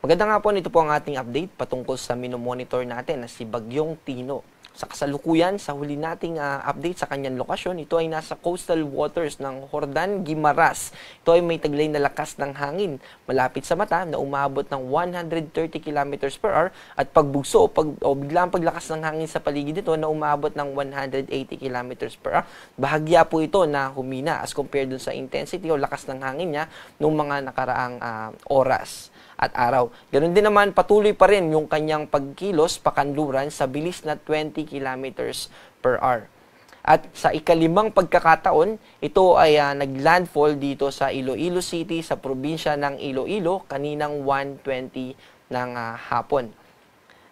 Magandang hapon, ito po ang ating update patungkol sa minomonitor natin na si Bagyong Tino. Sa kasalukuyan, sa huli nating update sa kanyang lokasyon, ito ay nasa coastal waters ng Jordan, Guimaras. Ito ay may taglay na lakas ng hangin malapit sa mata na umabot ng 130 km per hour at pagbugso o biglang paglakas ng hangin sa paligid nito na umabot ng 180 km per hour. Bahagya po ito na humina as compared dun sa intensity o lakas ng hangin niya noong mga nakaraang oras at araw. Ganoon din naman, patuloy pa rin yung kanyang pagkilos pakanluran sa bilis na 20 kilometers per hour. At sa ikalimang pagkakataon, ito ay naglandfall dito sa Iloilo City sa probinsya ng Iloilo kaninang 1:20 ng hapon.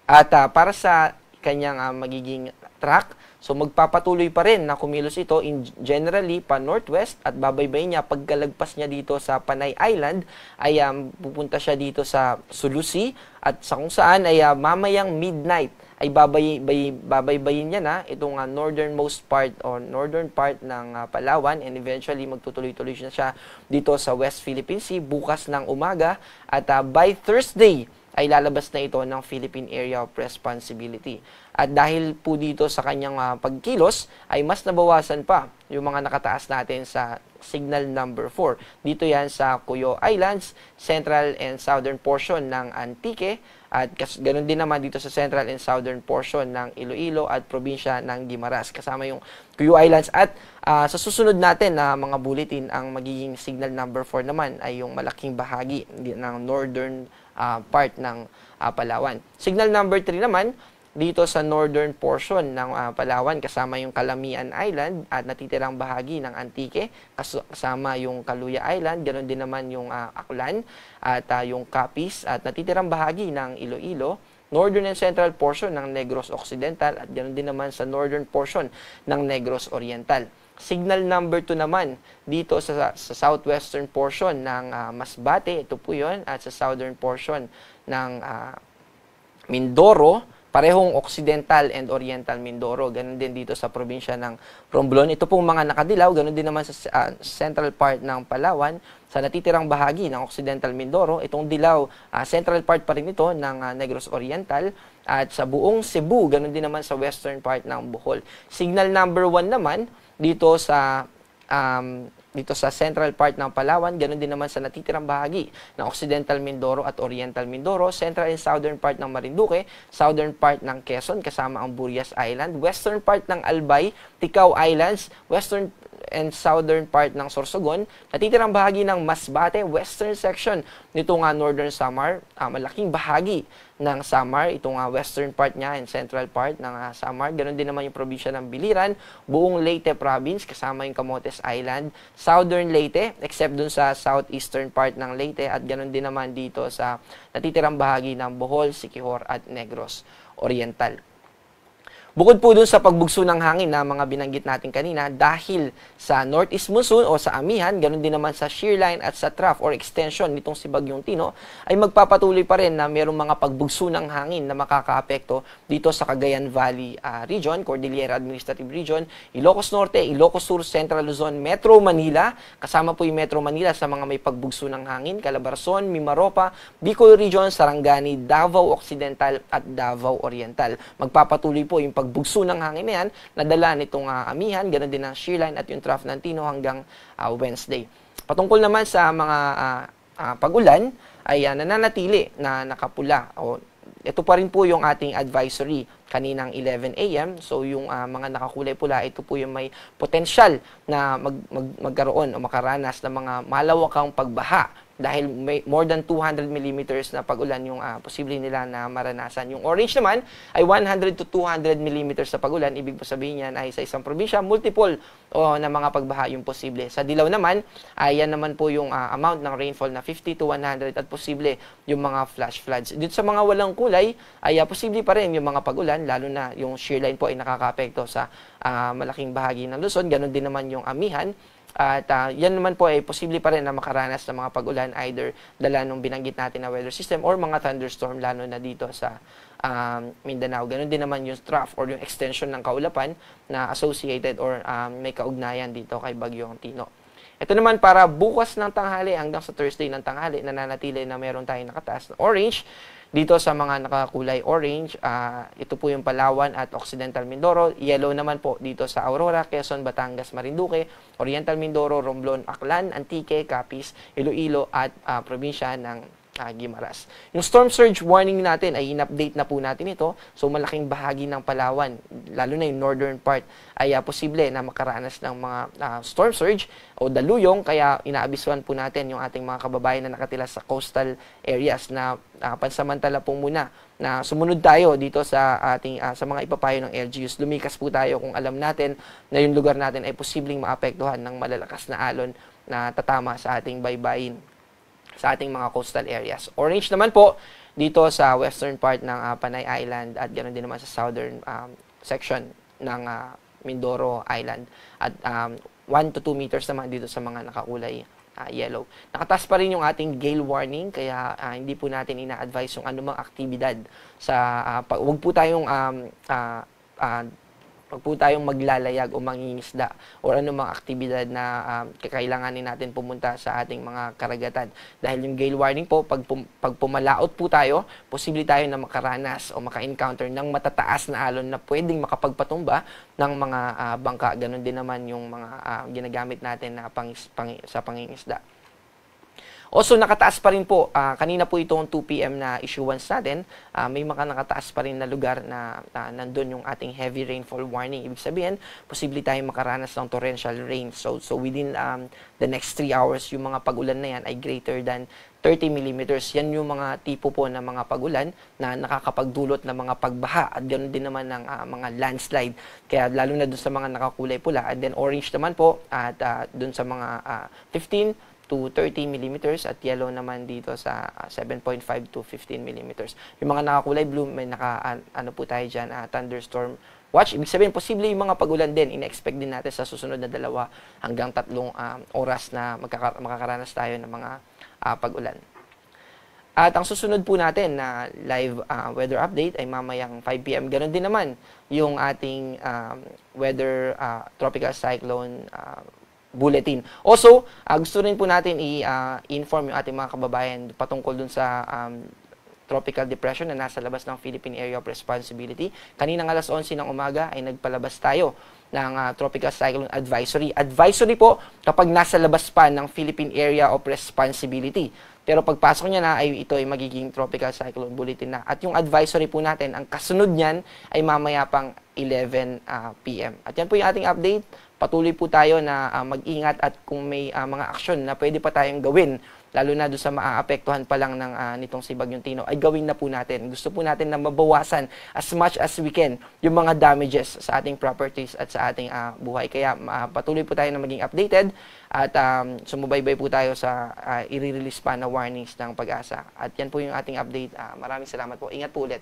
At para sa kanyang magiging track, so magpapatuloy pa rin na kumilos ito generally pa northwest at babaybay niya pagkalagpas niya dito sa Panay Island ay pupunta siya dito sa Sulusi at sa kung saan ay mamayang midnight ay babaybayin niya na itong northernmost part or northern part ng Palawan and eventually magtutuloy-tuloy siya dito sa West Philippine Sea bukas ng umaga at by Thursday ay lalabas na ito ng Philippine Area of Responsibility. At dahil po dito sa kanyang pagkilos, ay mas nabawasan pa yung mga nakataas natin sa signal number 4. Dito yan sa Cuyo Islands, central and southern portion ng Antique, at ganoon din naman dito sa central and southern portion ng Iloilo at probinsya ng Guimaras. Kasama yung Cuyo Islands. At sa susunod natin na mga bulletin, ang magiging signal number 4 naman ay yung malaking bahagi ng northern part ng Palawan. Signal number 3 naman, dito sa northern portion ng Palawan, kasama yung Calamian Island at natitirang bahagi ng Antique, kasama yung Caluya Island, ganoon din naman yung Aklan at yung Capiz at natitirang bahagi ng Iloilo, northern and central portion ng Negros Occidental at ganoon din naman sa northern portion ng Negros Oriental. Signal number 2 naman dito sa southwestern portion ng Masbate, ito po yun, at sa southern portion ng Mindoro, parehong Occidental and Oriental Mindoro. Ganun din dito sa probinsya ng Romblon. Ito pong mga nakadilaw, ganun din naman sa central part ng Palawan, sa natitirang bahagi ng Occidental Mindoro. Itong dilaw, central part pa rin ito ng Negros Oriental. At sa buong Cebu, ganun din naman sa western part ng Bohol. Signal number 1 naman, dito sa central part ng Palawan, ganoon din naman sa natitirang bahagi ng Occidental Mindoro at Oriental Mindoro, central and southern part ng Marinduque, southern part ng Quezon kasama ang Burias Island, western part ng Albay, Ticao Islands, western and southern part ng Sorsogon, natitirang bahagi ng Masbate, western section nito northern Samar, malaking bahagi ng Samar, itong western part niya and central part ng Samar. Ganoon din naman yung probinsya ng Biliran, buong Leyte province kasama yung Camotes Island, southern Leyte except dun sa southeastern part ng Leyte at ganoon din naman dito sa natitirang bahagi ng Bohol, Siquijor at Negros Oriental. Bukod po dun sa pagbugso ng hangin na mga binanggit natin kanina, dahil sa northeast monsoon o sa amihan, ganun din naman sa shear line at sa trough or extension nitong si Bagyong Tino, ay magpapatuloy pa rin na mayroong mga pagbugso ng hangin na makakaapekto dito sa Cagayan Valley region, Cordillera Administrative Region, Ilocos Norte, Ilocos Sur, Central Luzon, Metro Manila, kasama po yung Metro Manila sa mga may pagbugso ng hangin, Calabarzon, Mimaropa, Bicol Region, Sarangani, Davao Occidental at Davao Oriental. Magpapatuloy po yung pagbugso ng hangin na yan, nadala nitong amihan, ganoon din ang shear line at yung trough ng Tino hanggang Wednesday. Patungkol naman sa mga pag-ulan, ay nananatili na nakapula. Ito pa rin po yung ating advisory kaninang 11 a.m. So yung mga nakakulay pula, ito po yung may potensyal na magkaroon o makaranas ng mga malawakang pagbaha dahil may more than 200 millimeters na pag-ulan yung posible nila na maranasan. Yung orange naman ay 100 to 200 millimeters na pag-ulan. Ibig po sabihin yan ay sa isang probinsya, multiple na mga pagbaha yung posible. Sa dilaw naman, yan naman po yung amount ng rainfall na 50 to 100 at posible yung mga flash floods. Dito sa mga walang kulay, ay posible pa rin yung mga pag-ulan, lalo na yung shear line po ay nakakaapekto sa malaking bahagi ng Luzon. Ganon din naman yung amihan. At yan naman po ay posible pa rin na makaranas ng mga pag-ulan either dala nung binanggit natin na weather system or mga thunderstorm lalo na dito sa Mindanao. Ganon din naman yung trough or yung extension ng kaulapan na associated or may kaugnayan dito kay Bagyong Tino. Ito naman para bukas ng tanghali hanggang sa Thursday ng tanghali, nananatili na meron tayong nakataas na orange. Dito sa mga nakakulay orange, ito po yung Palawan at Occidental Mindoro. Yellow naman po dito sa Aurora, Quezon, Batangas, Marinduque, Oriental Mindoro, Romblon, Aklan, Antique, Capiz, Iloilo at probinsya ng Guimaras. Yung storm surge warning natin ay in-update na po natin ito. So malaking bahagi ng Palawan, lalo na yung northern part, ay posible na makaranas ng mga storm surge o daluyong. Kaya inaabisuhan po natin yung ating mga kababayan na nakatira sa coastal areas na pansamantala po muna na sumunod tayo dito sa ating sa mga ipapayo ng LGUs. Lumikas po tayo kung alam natin na yung lugar natin ay posibleng maapektuhan ng malalakas na alon na tatama sa ating baybayin, sa ating mga coastal areas. Orange naman po dito sa western part ng Panay Island at ganoon din naman sa southern section ng Mindoro Island. At 1 to 2 meters naman dito sa mga nakakulay yellow. Nakataas pa rin yung ating gale warning, kaya hindi po natin ina-advise yung anumang aktibidad sa wag po tayong maglalayag o mangingisda o anumang aktibidad na kakailanganin natin pumunta sa ating mga karagatan. Dahil yung gale warning po, pag pumalaot po tayo, posible tayo na makaranas o maka-encounter ng matataas na alon na pwedeng makapagpatumba ng mga bangka. Ganon din naman yung mga ginagamit natin na sa pangingisda. Also, nakataas pa rin po, kanina po itong 2 p.m. na issuance natin, may mga nakataas pa rin na lugar na nandun yung ating heavy rainfall warning. Ibig sabihin, posible tayong makaranas ng torrential rain. So within the next 3 hours, yung mga pag-ulan na yan ay greater than 30 millimeters. Yan yung mga tipo po ng mga pag-ulan na nakakapagdulot ng mga pagbaha at ganoon din naman ng mga landslide. Kaya lalo na dun sa mga nakakulay pula. And then orange naman po at dun sa mga 15 to 30 millimeters at yellow naman dito sa 7.5 to 15 millimeters. Yung mga nakakulay blue, may ano po tayo dyan, thunderstorm watch. Ibig sabihin, posible yung mga pag-ulan din. Ina-expect din natin sa susunod na 2 hanggang 3 oras na makakaranas tayo ng mga pag-ulan. At ang susunod po natin na live weather update ay mamayang 5 p.m. Ganon din naman yung ating weather tropical cyclone bulletin. Also, gusto rin po natin i-inform yung ating mga kababayan patungkol dun sa tropical depression na nasa labas ng Philippine Area of Responsibility. Kaninang alas 11 ng umaga ay nagpalabas tayo ng Tropical Cyclone Advisory. Advisory po kapag nasa labas pa ng Philippine Area of Responsibility. Pero pagpasok niya na, ito ay magiging Tropical Cyclone Bulletin na. At yung advisory po natin, ang kasunod niyan ay mamaya pang 11 p.m. At yan po yung ating update. Patuloy po tayo na mag-ingat at kung may mga aksyon na pwede pa tayong gawin, lalo na doon sa maaapektuhan pa lang ng nitong si Bagyong Tino, ay gawin na po natin. Gusto po natin na mabawasan as much as we can yung mga damages sa ating properties at sa ating buhay. Kaya patuloy po tayo na maging updated at sumubaybay po tayo sa i-release pa na warnings ng Pag-asa. At yan po yung ating update. Maraming salamat po. Ingat po ulit.